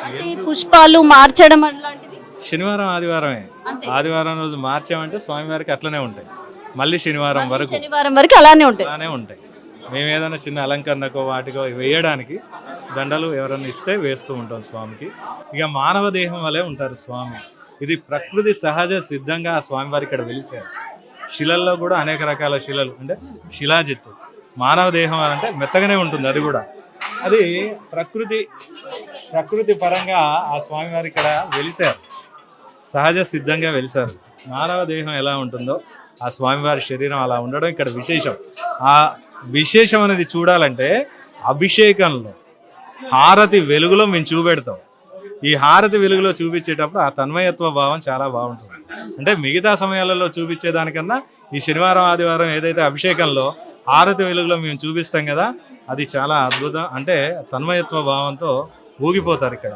అంటే ఈ పుష్పాలు మార్చడం అలాంటిది శనివారం ఆదివారమే. ఆదివారం రోజు మార్చామంటే స్వామివారికి అట్లనే ఉంటాయి. మళ్ళీ శనివారం వరకు శనివారం వరకు అలానే ఉంటాయి. అలానే ఉంటాయి. మేము ఏదైనా చిన్న అలంకరణకో వాటికో వేయడానికి దండలు ఎవరైనా ఇస్తే వేస్తూ ఉంటాం స్వామికి. ఇక మానవ దేహం వలె ఉంటారు స్వామి. ఇది ప్రకృతి సహజ సిద్ధంగా ఆ స్వామివారి ఇక్కడ వెలిసారు. శిలల్లో కూడా అనేక రకాల శిలలు అంటే శిలాజిత్తు. మానవ దేహం అంటే మెత్తగానే ఉంటుంది. అది కూడా అది ప్రకృతి పరంగా ఆ స్వామివారి ఇక్కడ వెలిసారు. సహజ సిద్ధంగా వెలిసారు. మానవ దేహం ఎలా ఉంటుందో ఆ స్వామివారి శరీరం అలా ఉండడం ఇక్కడ విశేషం. ఆ విశేషం అనేది చూడాలంటే అభిషేకంలో హారతి వెలుగులో మేము చూపెడతాం. ఈ హారతి వెలుగులో చూపించేటప్పుడు ఆ తన్మయత్వ భావం చాలా బాగుంటుంది. అంటే మిగతా సమయాలలో చూపించేదానికన్నా ఈ శనివారం ఆదివారం ఏదైతే అభిషేకంలో హారతి వెలుగులో మేము చూపిస్తాం కదా, అది చాలా అద్భుతం. అంటే తన్మయత్వ భావంతో ఊగిపోతారు ఇక్కడ.